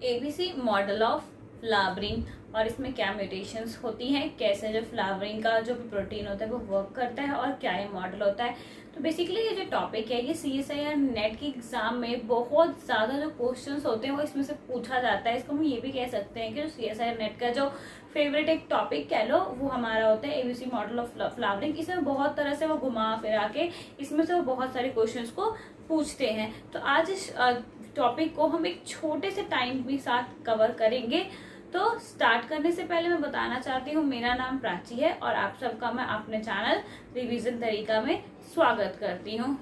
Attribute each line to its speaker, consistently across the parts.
Speaker 1: ABC model of flowering और इसमें क्या म्यूटेशंस होती हैं, कैसे जो फ्लावरिंग का जो प्रोटीन होता है वो वर्क करता है और क्या ये मॉडल होता है। तो बेसिकली ये जो टॉपिक है ये CSIR नेट की एग्जाम में बहुत ज़्यादा जो क्वेश्चंस होते हैं वो इसमें से पूछा जाता है। इसको हम ये भी कह सकते हैं कि जो CSIR नेट का जो फेवरेट एक टॉपिक कह लो वो हमारा होता है एबीसी मॉडल ऑफ फ्लावरिंग। इसमें बहुत तरह से वो घुमा फिरा के इसमें से वो बहुत सारे क्वेश्चंस को पूछते हैं। तो आज इस टॉपिक को हम एक छोटे से टाइम के साथ कवर करेंगे। तो स्टार्ट करने से पहले मैं बताना चाहती हूँ मेरा नाम प्राची है और आप सबका मैं अपने चैनल रिवीजन तरीका में स्वागत करती हूँ।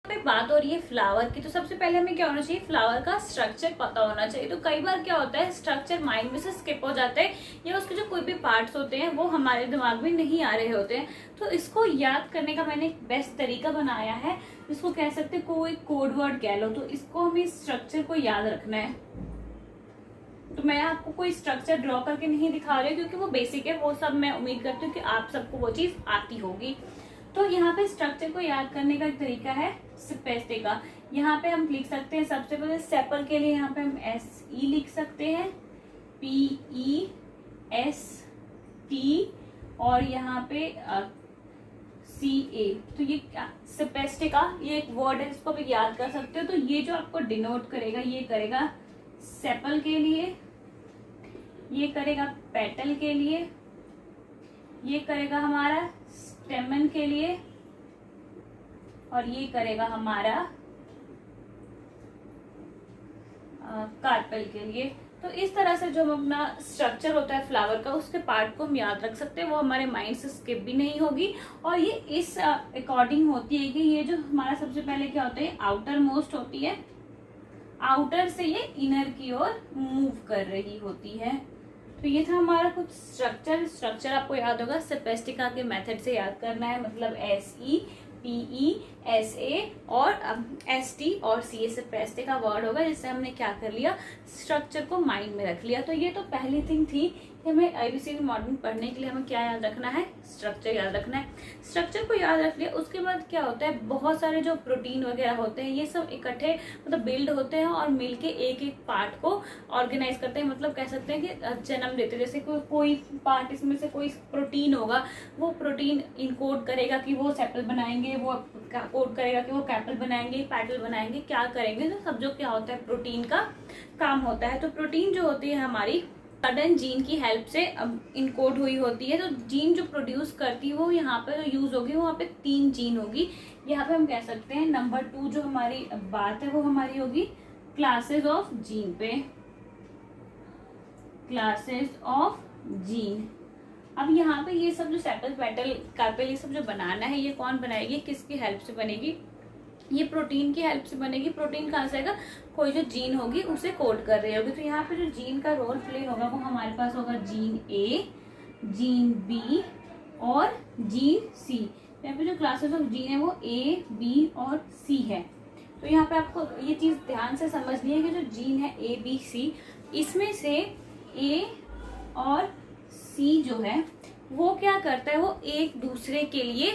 Speaker 1: बात हो रही है फ्लावर की, तो सबसे पहले हमें क्या होना चाहिए, फ्लावर का स्ट्रक्चर पता होना चाहिए। तो कई बार क्या होता है स्ट्रक्चर माइंड में से स्किप हो जाता है या उसके जो कोई भी पार्ट्स होते हैं वो हमारे दिमाग में नहीं आ रहे होते हैं। तो इसको याद करने का मैंने एक बेस्ट तरीका बनाया है, इसको कह सकते हैं कोई कोड वर्ड कह लो। तो इसको हमें स्ट्रक्चर को याद रखना है। तो मैं आपको कोई स्ट्रक्चर ड्रॉ करके नहीं दिखा रही हूँ क्योंकि वो बेसिक है, वो सब मैं उम्मीद करती हूँ कि आप सबको वो चीज आती होगी। तो यहाँ पे स्ट्रक्चर को याद करने का एक तरीका है सेपेस्टे का। यहाँ पे हम लिख सकते हैं सबसे पहले सेपल के लिए यहाँ पे हम SE लिख सकते हैं, PEST और यहाँ पे CA। तो ये सेपेस्टे का ये एक वर्ड है जिसको आप याद कर सकते हो। तो ये जो आपको डिनोट करेगा ये करेगा सेपल के लिए, ये करेगा पेटल के लिए, ये करेगा हमारा स्टेमन के लिए और ये करेगा हमारा कार्पेल के लिए। तो इस तरह से जो अपना स्ट्रक्चर होता है फ्लावर का उसके पार्ट को हम याद रख सकते हैं, वो हमारे माइंड से स्किप भी नहीं होगी। और ये इस अकॉर्डिंग होती है कि ये जो हमारा सबसे पहले क्या होता है आउटर मोस्ट होती है, आउटर से ये इनर की ओर मूव कर रही होती है। तो ये था हमारा कुछ स्ट्रक्चर आपको याद होगा सेपेस्टिका के मेथड से याद करना है, मतलब SE PE SA और ST और CA सेपेस्टिका वर्ड होगा जिससे हमने क्या कर लिया स्ट्रक्चर को माइंड में रख लिया। तो ये तो पहली थिंग थी कि हमें ABCD मॉडलिंग पढ़ने के लिए हमें क्या याद रखना है, स्ट्रक्चर याद रखना है। स्ट्रक्चर को याद रख लिया उसके बाद क्या होता है बहुत सारे जो प्रोटीन वगैरह होते हैं ये सब इकट्ठे मतलब बिल्ड होते हैं और मिलके एक एक पार्ट को ऑर्गेनाइज करते हैं, मतलब कह सकते हैं कि जन्म देते हैं। जैसे कोई पार्ट इसमें से कोई प्रोटीन होगा वो प्रोटीन इनकोड करेगा कि वो सेपल बनाएंगे, वो कोड करेगा कि वो कैपल बनाएंगे, पैटल बनाएंगे, क्या करेंगे। तो सब जो क्या होता है प्रोटीन का काम होता है। तो प्रोटीन जो होती है हमारी सडन जीन की हेल्प से इनकोड हुई होती है। तो जीन जो प्रोड्यूस करती है वो यहाँ पे जो यूज होगी वहाँ पे 3 जीन होगी। यहाँ पे हम कह सकते हैं नंबर 2 जो हमारी बात है वो हमारी होगी क्लासेस ऑफ जीन पे, क्लासेस ऑफ जीन। अब यहाँ पे ये सब जो सेपल पेटल कार्पेल ये सब जो बनाना है ये कौन बनाएगी, किसकी हेल्प से बनेगी, ये प्रोटीन की हेल्प से बनेगी। प्रोटीन कहाँ से आएगा, कोई जो जीन होगी उसे कोड कर रही होगी। तो यहाँ पे जो जीन का रोल प्ले होगा वो हमारे पास होगा जीन A, जीन B और जीन C। यहाँ पे जो क्लासेस ऑफ जीन है वो A, B और C है। तो यहाँ पे आपको ये चीज ध्यान से समझनी है कि जो जीन है A, B, C इसमें से A और C जो है वो क्या करता है, वो एक दूसरे के लिए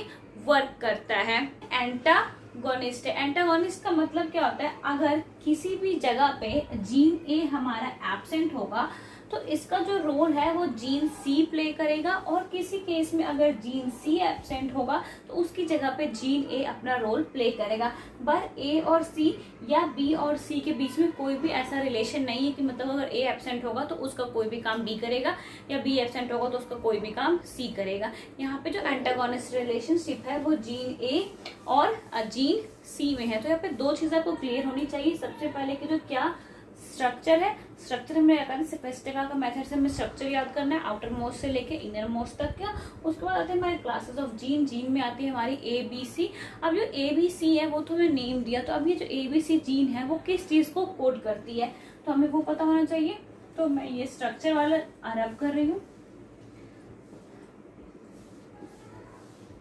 Speaker 1: वर्क करता है। एंटागोनिस्ट है। एंटागोनिस्ट का मतलब क्या होता है, अगर किसी भी जगह पे जीन A हमारा एब्सेंट होगा तो इसका जो रोल है वो जीन C प्ले करेगा, और किसी केस में अगर जीन C एब्सेंट होगा तो उसकी जगह पे जीन A अपना रोल प्ले करेगा। पर A और C या B और C के बीच में कोई भी ऐसा रिलेशन नहीं है कि मतलब अगर A एब्सेंट होगा तो उसका कोई भी काम B करेगा या B एब्सेंट होगा तो उसका कोई भी काम C करेगा। यहाँ पे जो एंटागोनिस्ट रिलेशनशिप है वो जीन A और जीन C में है। तो यहाँ पे 2 चीजें आपको क्लियर होनी चाहिए। सबसे पहले कि जो क्या स्ट्रक्चर है, स्ट्रक्चर हमें याद सेपेस्टिका का मेथड से हमें स्ट्रक्चर याद करना है आउटर मोस्ट से लेके इनर मोस्ट तक का। उसके बाद आते हैं हमारे क्लासेस ऑफ जीन। जीन में आती है हमारी ABC। अब जो ABC है वो तो हमें नेम दिया, तो अब ये जो ABC जीन है वो किस चीज को कोड करती है तो हमें वो पता होना चाहिए। तो मैं ये स्ट्रक्चर वाला अरब कर रही हूँ।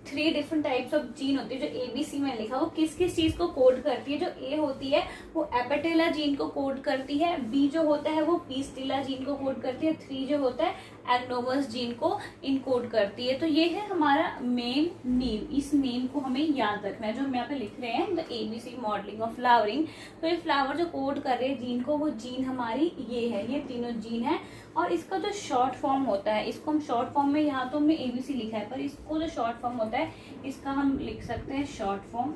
Speaker 1: 3 डिफरेंट टाइप्स ऑफ जीन होती है जो ABC में लिखा, वो किस किस चीज को कोड करती है। जो A होती है वो एपेटेला जीन को कोड करती है, B जो होता है वो पीस्टिला जीन को कोड करती है, 3 जो होता है एग्नोमस जीन को इनकोड करती है। तो ये है हमारा मेन नेम। इस नेम को हमें याद रखना है, जो हम यहाँ पे लिख रहे हैं the ABC modelling of flowering. तो ये फ्लावर जो कोड कर रहे हैं जीन को, वो जीन हमारी ये है, ये तीनों जीन है। और इसका जो शॉर्ट फॉर्म होता है, इसको हम शॉर्ट फॉर्म में, यहाँ तो हमने ABC लिखा है, पर इसको जो शॉर्ट फॉर्म होता है इसका हम लिख सकते हैं शॉर्ट फॉर्म।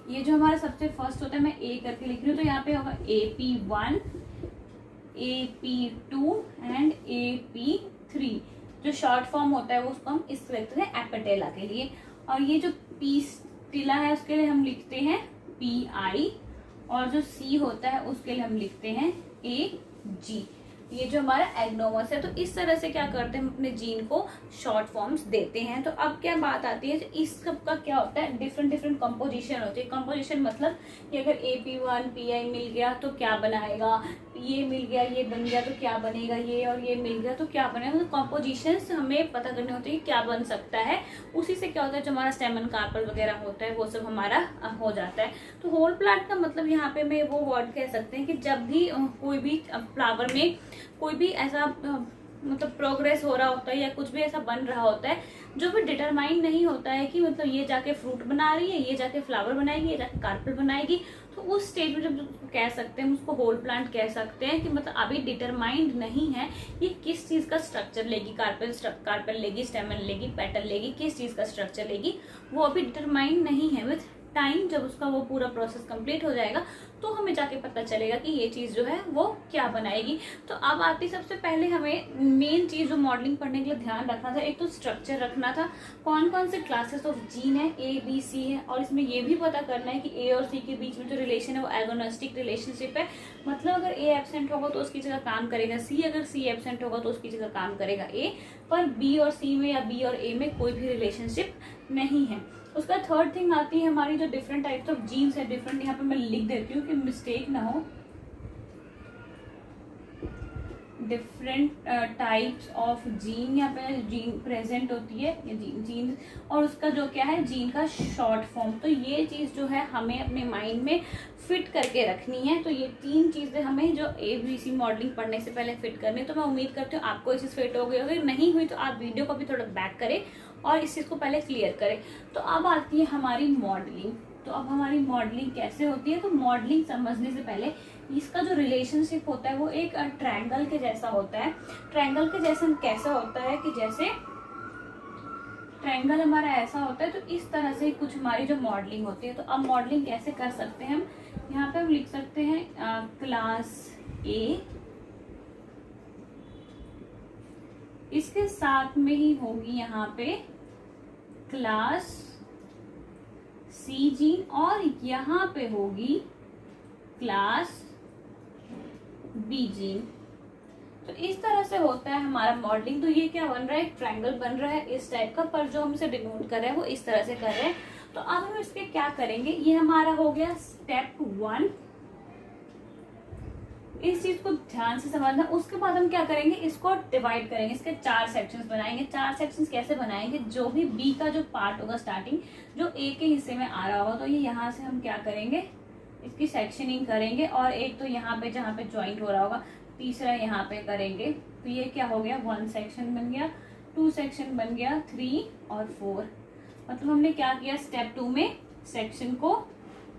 Speaker 1: ये जो हमारा सबसे फर्स्ट होता है, मैं ए करके लिख रही हूँ, तो यहाँ पे होगा AP1, AP2 एंड AP3। जो शॉर्ट फॉर्म होता है वो उसको हम इस लिखते हैं एपेटेला के लिए। और ये जो पीस्टिला है उसके लिए हम लिखते हैं PI, और जो C होता है उसके लिए हम लिखते हैं AG। ये जो हमारा एग्नोमस है। तो इस तरह से क्या करते हैं, हम अपने जीन को शॉर्ट फॉर्म्स देते हैं। तो अब क्या बात आती है, इस सब का क्या होता है, डिफरेंट डिफरेंट कंपोजिशन होती है। कंपोजिशन मतलब कि अगर AP1 PI मिल गया तो क्या बनाएगा, ये मिल गया ये बन गया तो क्या बनेगा, ये और ये मिल गया तो क्या बनेगा। मतलब कंपोजिशंस हमें पता करने होते हैं कि क्या बन सकता है। उसी से क्या होता है, जो हमारा स्टेमन कार्पेल वगैरह होता है वो सब हमारा हो जाता है। तो होल प्लांट का मतलब यहाँ पे मैं वो वर्ड कह सकते हैं कि जब भी कोई भी फ्लावर में कोई भी ऐसा मतलब प्रोग्रेस हो रहा होता है या कुछ भी ऐसा बन रहा होता है जो भी डिटरमाइन नहीं होता है कि मतलब ये जाके फ्रूट बना रही है, ये जाके फ्लावर बनाएगी, ये जाके कार्पेल बनाएगी, तो उस स्टेज में जब उसको कह सकते हैं, उसको होल प्लांट कह सकते हैं कि मतलब अभी डिटरमाइंड नहीं है ये किस चीज का स्ट्रक्चर लेगी, कार्पेल लेगी, स्टेमन लेगी, पेटल लेगी, किस चीज का स्ट्रक्चर लेगी वो अभी डिटरमाइंड नहीं है। विथ टाइम जब उसका वो पूरा प्रोसेस कंप्लीट हो जाएगा तो हमें जाके पता चलेगा कि ये चीज जो है वो क्या बनाएगी। तो अब आती सबसे पहले हमें मेन चीज जो मॉडलिंग पढ़ने के लिए ध्यान रखना था, एक तो स्ट्रक्चर रखना था, कौन कौन से क्लासेस ऑफ जीन है, A B C है, और इसमें ये भी पता करना है कि A और C के बीच में जो रिलेशन है वो एगोनिस्टिक रिलेशनशिप है। मतलब अगर A एब्सेंट होगा तो उसकी जगह काम करेगा C, अगर C एब्सेंट होगा तो उसकी जगह काम करेगा A, पर B और C में या B और A में कोई भी रिलेशनशिप नहीं है। उसका थर्ड थिंग आती है हमारी जो डिफरेंट टाइप्स ऑफ जीन्स है। डिफरेंट यहाँ पे मैं लिख देती हूँ कि मिस्टेक ना हो। डिफरेंट टाइप्स ऑफ जीन, यहाँ पे जीन प्रेजेंट होती है, ये जीन, और उसका जो क्या है जीन का शॉर्ट फॉर्म। तो ये चीज जो है हमें अपने माइंड में फिट करके रखनी है। तो ये तीन चीजें हमें जो ABC मॉडलिंग पढ़ने से पहले फिट करनी है। तो मैं उम्मीद करती हूँ आपको ये चीज फिट हो गई होगी, नहीं हुई तो आप वीडियो को भी थोड़ा बैक करें और इस चीज को पहले क्लियर करें। तो अब आती है हमारी मॉडलिंग। तो अब हमारी मॉडलिंग कैसे होती है, तो मॉडलिंग समझने से पहले इसका जो रिलेशनशिप होता है वो एक ट्रायंगल के जैसा होता है। ट्रायंगल के जैसा कैसा होता है कि जैसे ट्रायंगल हमारा ऐसा होता है, तो इस तरह से कुछ हमारी जो मॉडलिंग होती है। तो अब मॉडलिंग कैसे कर सकते हैं हम, यहाँ पे हम लिख सकते हैं क्लास A, इसके साथ में ही होगी यहाँ पे क्लास C जीन, और यहाँ पे होगी क्लास B जीन। तो इस तरह से होता है हमारा मॉडलिंग। तो ये क्या बन रहा है, एक ट्रायंगल बन रहा है इस टाइप का, पर जो हम इसे डिनोट कर रहे हैं वो इस तरह से कर रहे हैं। तो अब हम इसके क्या करेंगे, ये हमारा हो गया स्टेप 1। इस चीज को ध्यान से समझना। उसके बाद हम क्या करेंगे, इसको डिवाइड करेंगे, इसके 4 सेक्शंस बनाएंगे। 4 सेक्शंस कैसे बनाएंगे, जो भी B का जो पार्ट होगा स्टार्टिंग, जो A के हिस्से में आ रहा होगा, तो ये यहाँ से हम क्या करेंगे, इसकी सेक्शनिंग करेंगे। और एक तो यहाँ पे जहाँ पे ज्वाइंट हो रहा होगा, तीसरा यहाँ पे करेंगे। तो ये क्या हो गया, 1 सेक्शन बन गया, 2 सेक्शन बन गया, 3 और 4। मतलब हमने क्या किया, स्टेप 2 में सेक्शन को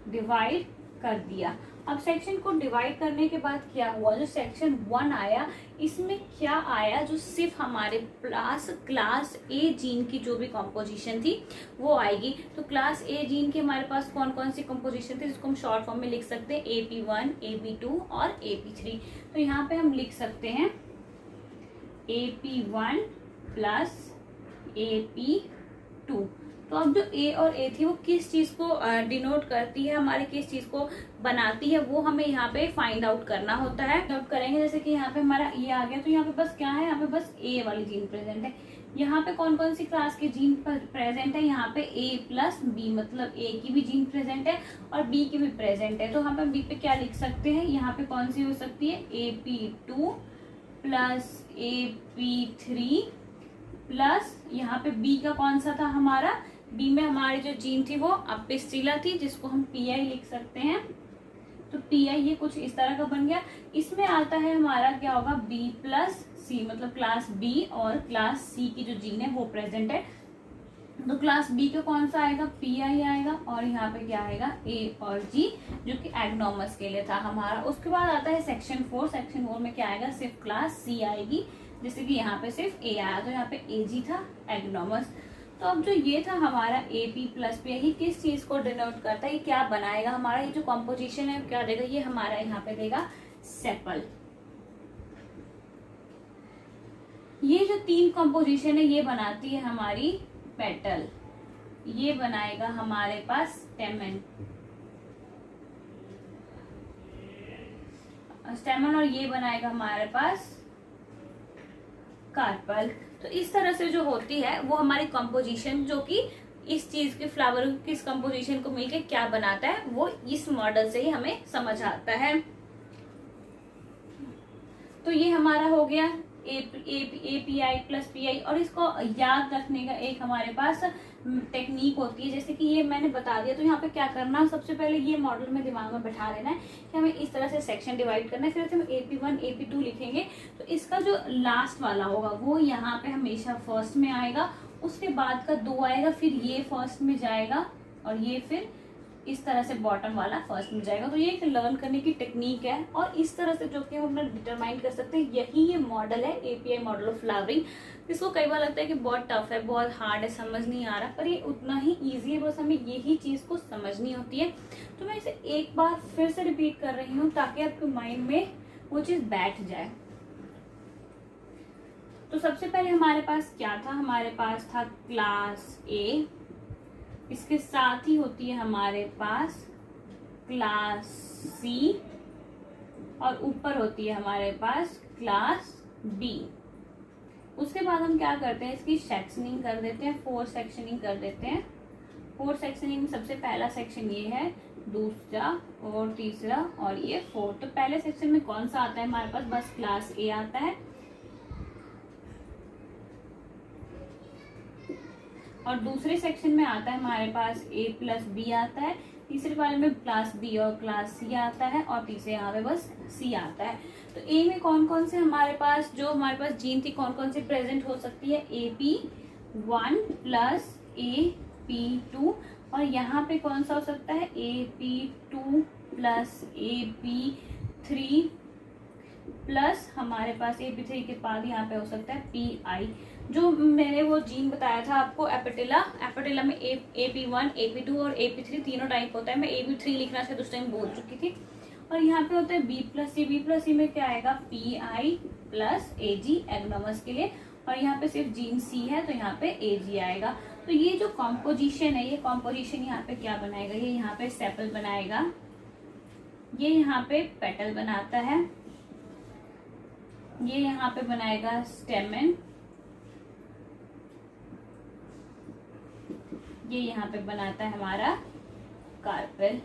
Speaker 1: डिवाइड कर दिया। अब सेक्शन को डिवाइड करने के बाद क्या हुआ, जो सेक्शन 1 आया इसमें क्या आया, जो सिर्फ हमारे क्लास A जीन की जो भी कंपोजिशन थी वो आएगी। तो क्लास A जीन के हमारे पास कौन कौन सी कंपोजिशन थी, जिसको हम शॉर्ट फॉर्म में लिख सकते हैं AP1, AP2 और AP3। तो यहाँ पे हम लिख सकते हैं AP1 प्लस AP2। तो अब जो A और A थी वो किस चीज को डिनोट करती है, हमारे किस चीज को बनाती है, वो हमें यहाँ पे फाइंड आउट करना होता है। नोट करेंगे, जैसे कि यहाँ पे हमारा ये आ गया, तो यहाँ पे बस क्या है, यहाँ पे बस A वाली जीन प्रेजेंट है। यहाँ पे कौन कौन सी क्लास की जीन प्रेजेंट है, यहाँ पे A प्लस B, मतलब A की भी जीन प्रेजेंट है और B की भी प्रेजेंट है। तो हम B पे क्या लिख सकते हैं, यहाँ पे कौन सी हो सकती है, AP2 प्लस AP3 प्लस यहाँ पे B का कौन सा था हमारा, B में हमारी जो जीन थी वो अपिस्टिला थी, जिसको हम PI लिख सकते हैं। तो पी आई ये कुछ इस तरह का बन गया। इसमें आता है हमारा क्या होगा, बी प्लस सी, मतलब क्लास बी और क्लास सी की जो जीन है वो प्रेजेंट है। तो क्लास बी का कौन सा आएगा, पी आई आएगा, और यहाँ पे क्या आएगा, ए और जी, जो कि एग्नोमस के लिए था हमारा। उसके बाद आता है सेक्शन 4। सेक्शन 4 में क्या आएगा, सिर्फ क्लास सी आएगी, जैसे कि यहाँ पे सिर्फ ए आया, तो यहाँ पे ए जी था, एग्नोमस। तो अब जो ये था हमारा ए पी प्लस पी, ये किस चीज को डिनोट करता है, ये क्या बनाएगा हमारा, ये जो कॉम्पोजिशन है क्या देगा, ये हमारा यहाँ पे देगा सेपल। ये जो 3 कॉम्पोजिशन है ये बनाती है हमारी पेटल, ये बनाएगा हमारे पास स्टेमन, और ये बनाएगा हमारे पास कार्पल। तो इस तरह से जो होती है वो हमारी कंपोजिशन, जो कि इस चीज के फ्लावर किस कंपोजिशन को मिलके क्या बनाता है, वो इस मॉडल से ही हमें समझ आता है। तो ये हमारा हो गया A P I plus P I. और इसको याद रखने का एक हमारे पास टेक्निक होती है, जैसे कि ये मैंने बता दिया। तो यहाँ पे क्या करना, सबसे पहले ये मॉडल में दिमाग में बैठा लेना है कि हमें इस तरह से सेक्शन डिवाइड करना है। फिर हम AP1 AP2 लिखेंगे, तो इसका जो लास्ट वाला होगा वो यहाँ पे हमेशा फर्स्ट में आएगा, उसके बाद का 2 आएगा, फिर ये फर्स्ट में जाएगा, और ये फिर इस तरह से बॉटम वाला फर्स्ट में जाएगा। तो ये एक लर्न करने की टेक्निक है, और इस तरह से जो कि हम अपना डिटरमाइन कर सकते हैं, यही ये मॉडल है API मॉडल ऑफ फ्लावरिंग। इसको कई बार लगता है कि बहुत टफ है, बहुत हार्ड है, समझ नहीं आ रहा, पर ये उतना ही ईजी है, बस हमें यही चीज को समझनी होती है। तो मैं इसे एक बार फिर से रिपीट कर रही हूँ ताकि आपके माइंड में वो चीज बैठ जाए। तो सबसे पहले हमारे पास क्या था, हमारे पास था क्लास ए, इसके साथ ही होती है हमारे पास क्लास सी, और ऊपर होती है हमारे पास क्लास बी। उसके बाद हम क्या करते हैं, इसकी सेक्शनिंग कर देते हैं, 4 सेक्शनिंग कर देते हैं। 4 सेक्शनिंग में सबसे पहला सेक्शन ये है, दूसरा और तीसरा और ये 4। तो पहले सेक्शन में कौन सा आता है हमारे पास, बस क्लास ए आता है, और दूसरे सेक्शन में आता है हमारे पास A प्लस बी आता है, तीसरे वाले में क्लास बी और क्लास सी आता है, और तीसरे यहाँ पे बस सी आता है। तो ए में कौन कौन से हमारे पास, जो हमारे पास जीन थी कौन कौन सी प्रेजेंट हो सकती है, AP1 प्लस AP2, और यहाँ पे कौन सा हो सकता है, AP2 प्लस AP3 प्लस हमारे पास AP3 के बाद यहाँ पे हो सकता है PI। जो मैंने वो जीन बताया था आपको एपिटेला में AP1 AP2 और AP3 तीनों टाइप होता है। मैं AP3 लिखना शायद उस टाइम बोल चुकी थी। और यहाँ पे होता है B प्लस सी में क्या आएगा, PI प्लस AG एग्नोमस के लिए, और यहाँ पे सिर्फ जीन C है तो यहाँ पे AG आएगा। तो ये जो कॉम्पोजिशन है, ये कॉम्पोजिशन यहाँ पे क्या बनाएगा, ये यहाँ पे सेपल बनाएगा, ये यहाँ पे पेटल बनाता है, ये यहाँ पे बनाएगा स्टेमन, ये यहाँ पे बनाता है हमारा कार्पेल।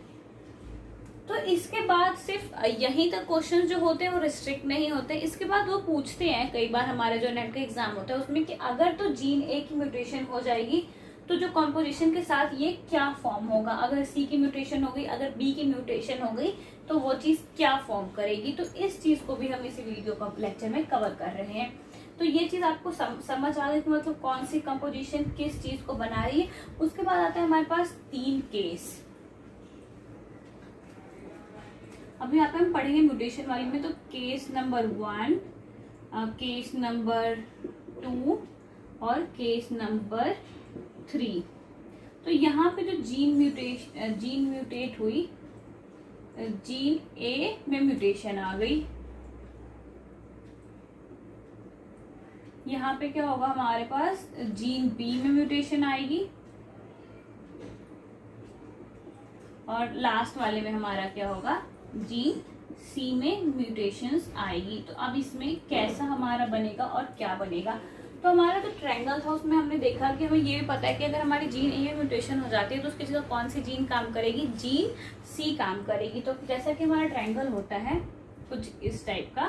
Speaker 1: तो इसके बाद सिर्फ यहीं तक क्वेश्चन जो होते हैं वो रिस्ट्रिक्ट नहीं होते। इसके बाद वो पूछते हैं कई बार, हमारे जो नेट का एग्जाम होता है उसमें, कि अगर तो जीन ए की म्यूटेशन हो जाएगी तो जो कॉम्पोजिशन के साथ ये क्या फॉर्म होगा, अगर सी की म्यूटेशन हो गई, अगर बी की म्यूटेशन हो गई, तो वो चीज क्या फॉर्म करेगी। तो इस चीज को भी हम इस वीडियो का लेक्चर में कवर कर रहे हैं। तो ये चीज आपको समझ आ गई, मतलब कौन सी कंपोजिशन किस चीज को बना रही है। उसके बाद आता है हमारे पास 3 केस। अभी यहाँ पे हम पढ़ेंगे म्यूटेशन वाली में। तो केस नंबर 1, केस नंबर 2 और केस नंबर 3। तो यहाँ पे जो जीन म्यूटेट हुई, जीन ए में म्यूटेशन आ गई, यहाँ पे क्या होगा हमारे पास, जीन बी में म्यूटेशन आएगी, और लास्ट वाले में हमारा क्या होगा, जीन सी में म्यूटेशंस आएगी। तो अब इसमें कैसा हमारा बनेगा और क्या बनेगा। तो हमारा जो ट्रायंगल था उसमें हमने देखा कि हमें ये भी पता है कि अगर हमारी जीन ए में म्यूटेशन हो जाती है तो उसकी जगह कौन सी जीन काम करेगी, जीन सी काम करेगी। तो जैसा कि हमारा ट्रायंगल होता है कुछ इस टाइप का,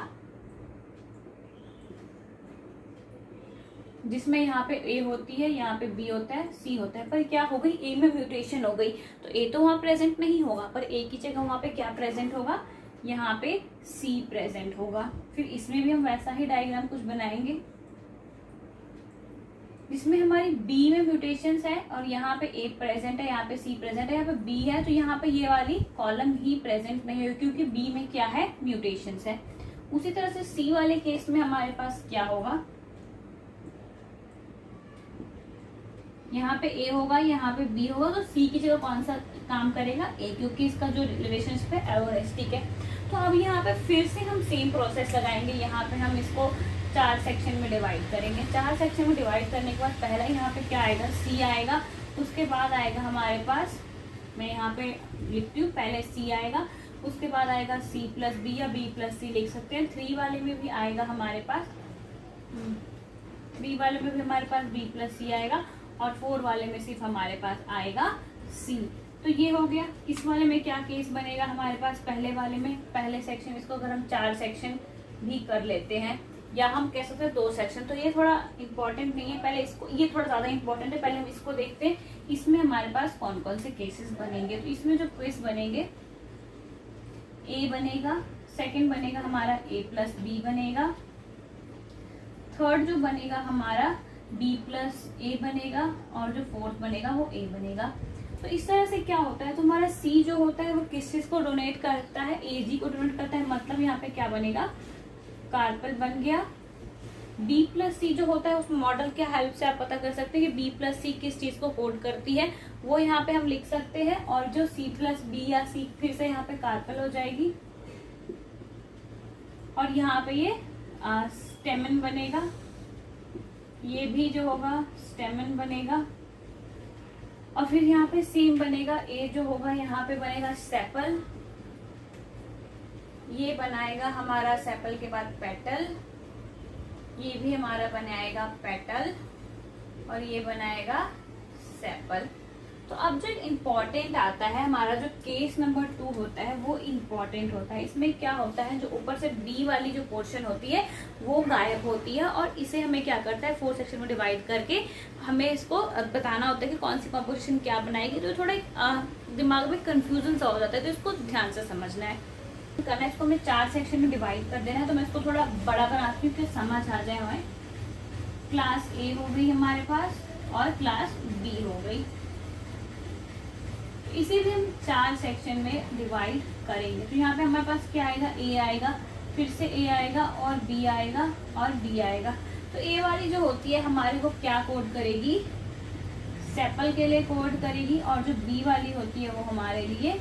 Speaker 1: जिसमें यहाँ पे ए होती है, यहाँ पे बी होता है, सी होता है, पर क्या हो गई, ए में म्यूटेशन हो गई, तो ए तो वहां प्रेजेंट नहीं होगा, पर ए की जगह वहां पे क्या प्रेजेंट होगा, यहाँ पे सी प्रेजेंट होगा। फिर इसमें भी हम वैसा ही डायग्राम कुछ बनाएंगे जिसमें हमारी बी में म्यूटेशंस है और यहाँ पे ए प्रेजेंट है, यहाँ पे सी प्रेजेंट है, यहाँ पे बी है, तो यहाँ पे ये वाली कॉलम ही प्रेजेंट नहीं है क्योंकि बी में क्या है, म्यूटेशंस है। उसी तरह से सी वाले केस में हमारे पास क्या होगा, यहाँ पे ए होगा, यहाँ पे बी होगा, तो सी की जगह कौन सा काम करेगा, ए, क्योंकि इसका जो रिलेशनशिप है एरोरिस्टिक है। तो अब यहाँ पे फिर से हम सेम प्रोसेस लगाएंगे, यहाँ पे हम इसको 4 सेक्शन में डिवाइड करेंगे। 4 सेक्शन में डिवाइड करने के बाद पहला यहाँ पे क्या आएगा, सी आएगा, उसके बाद आएगा हमारे पास, मैं यहाँ पे लिखती हूँ, पहले सी आएगा, उसके बाद आएगा सी प्लस बी या बी प्लस सी लिख सकते हैं। 3 वाले में भी आएगा हमारे पास, 3 वाले में भी हमारे पास बी प्लस सी आएगा, और 4 वाले में सिर्फ हमारे पास आएगा सी। तो ये हो गया। इस वाले में क्या केस बनेगा हमारे पास, पहले वाले में, पहले सेक्शन, इसको अगर हम 4 सेक्शन भी कर लेते हैं या हम कह सकते हैं 2 सेक्शन, तो ये थोड़ा इंपॉर्टेंट नहीं है, पहले इसको, ये थोड़ा ज्यादा इंपॉर्टेंट है, पहले हम इसको देखते हैं इसमें हमारे पास कौन कौन से केसेस बनेंगे। तो इसमें जो केस बनेंगे, ए बनेगा, सेकंड बनेगा हमारा ए प्लस बी बनेगा, थर्ड जो बनेगा हमारा बी प्लस ए बनेगा, और जो फोर्थ बनेगा वो ए बनेगा। तो इस तरह से क्या होता है, तो हमारा सी जो होता है वो किस चीज को डोनेट करता है, ए जी को डोनेट करता है, मतलब यहाँ पे क्या बनेगा, कार्पल बन गया। बी प्लस सी जो होता है उस मॉडल के हेल्प से आप पता कर सकते हैं कि बी प्लस सी किस चीज को कोड करती है, वो यहाँ पे हम लिख सकते हैं, और जो सी प्लस बी या सी फिर से यहाँ पे कार्पल हो जाएगी, और यहाँ पे ये स्टेमन बनेगा, ये भी जो होगा स्टेमन बनेगा, और फिर यहाँ पे सेम बनेगा, ए जो होगा यहाँ पे बनेगा सेपल, ये बनाएगा हमारा सेपल के बाद पेटल, ये भी हमारा बनाएगा पेटल, और ये बनाएगा सेपल। तो अब जो इम्पोर्टेंट आता है हमारा, जो केस नंबर 2 होता है वो इम्पोर्टेंट होता है। इसमें क्या होता है, जो ऊपर से बी वाली जो पोर्शन होती है वो गायब होती है, और इसे हमें क्या करता है 4 सेक्शन में डिवाइड करके हमें इसको बताना होता है कि कौन सी कॉम्पोजिशन क्या बनाएगी। तो थोड़ा दिमाग में कंफ्यूजन सा हो जाता है, तो इसको ध्यान से समझना है, करना है। इसको हमें 4 सेक्शन में डिवाइड कर देना है, तो मैं इसको थोड़ा बड़ा बनाती हूँ कि समझ आ जाए हमें। क्लास ए हो गई हमारे पास और क्लास बी हो गई, इसी भी हम 4 सेक्शन में डिवाइड करेंगे। तो यहाँ पे हमारे पास क्या आएगा, ए आएगा, फिर से ए आएगा, और बी आएगा, और डी आएगा। तो ए वाली जो होती है हमारे को क्या कोड करेगी, सेपल के लिए कोड करेगी, और जो बी वाली होती है वो हमारे लिए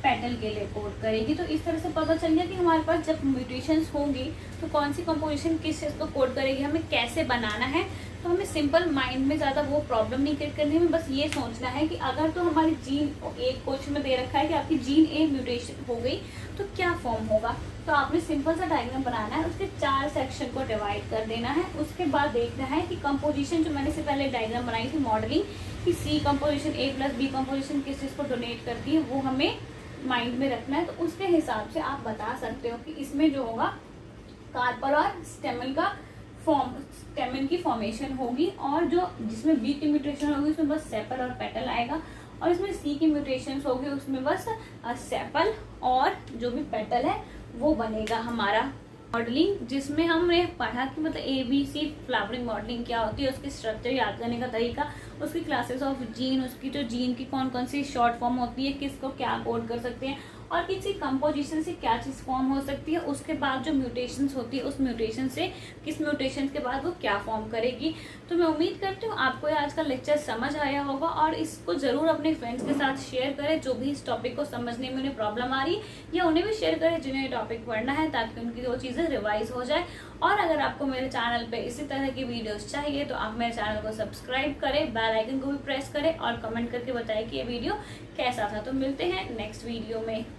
Speaker 1: पेटल के लिए कोड करेगी। तो इस तरह से पता चल गया कि हमारे पास जब म्यूटेशंस होंगी तो कौन सी कंपोजिशन किस चीज़ को कोड करेगी, हमें कैसे बनाना है। तो हमें सिंपल माइंड में ज़्यादा वो प्रॉब्लम नहीं क्रिएट करनी है, हमें बस ये सोचना है कि अगर तो हमारी जीन, एक क्वेश्चन में दे रखा है कि आपकी जीन ए म्यूटेशन हो गई तो क्या फॉर्म होगा। तो आपने सिंपल सा डायग्राम बनाना है, उसके 4 सेक्शन को डिवाइड कर देना है। उसके बाद देखना है कि कंपोजिशन, जो मैंने से पहले डायग्राम बनाई थी मॉडलिंग, कि सी कंपोजिशन, ए प्लस बी कंपोजिशन किस चीज़ को डोनेट करती है, वो हमें माइंड में रखना है। तो उसके हिसाब से आप बता सकते हो कि इसमें जो होगा कार्पल और स्टेमन का स्टेमन की फॉर्मेशन होगी, और जो जिसमें बी की म्यूटेशन होगी उसमें बस सेपल और पेटल आएगा, और इसमें सी की म्यूटेशन होगी उसमें बस सेपल और जो भी पेटल है वो बनेगा हमारा मॉडलिंग, जिसमें हमने पढ़ा कि मतलब ABC फ्लावरिंग मॉडलिंग क्या होती है, उसकी स्ट्रक्चर याद करने का तरीका, उसकी क्लासेस ऑफ जीन, उसकी जो जीन की कौन कौन सी शॉर्ट फॉर्म होती है, किसको क्या कोड कर सकते हैं, और किसी कंपोजिशन से क्या चीज़ फॉर्म हो सकती है। उसके बाद जो म्यूटेशंस होती है उस म्यूटेशन से किस म्यूटेशन के बाद वो क्या फॉर्म करेगी। तो मैं उम्मीद करती हूँ आपको ये आज का लेक्चर समझ आया होगा, और इसको ज़रूर अपने फ्रेंड्स के साथ शेयर करें जो भी इस टॉपिक को समझने में उन्हें प्रॉब्लम आ रही, या उन्हें भी शेयर करें जिन्हें ये टॉपिक पढ़ना है, ताकि उनकी वो चीज़ें रिवाइज हो जाए। और अगर आपको मेरे चैनल पे इसी तरह की वीडियोस चाहिए तो आप मेरे चैनल को सब्सक्राइब करें, बेल आइकन को भी प्रेस करें, और कमेंट करके बताएं कि ये वीडियो कैसा था। तो मिलते हैं नेक्स्ट वीडियो में।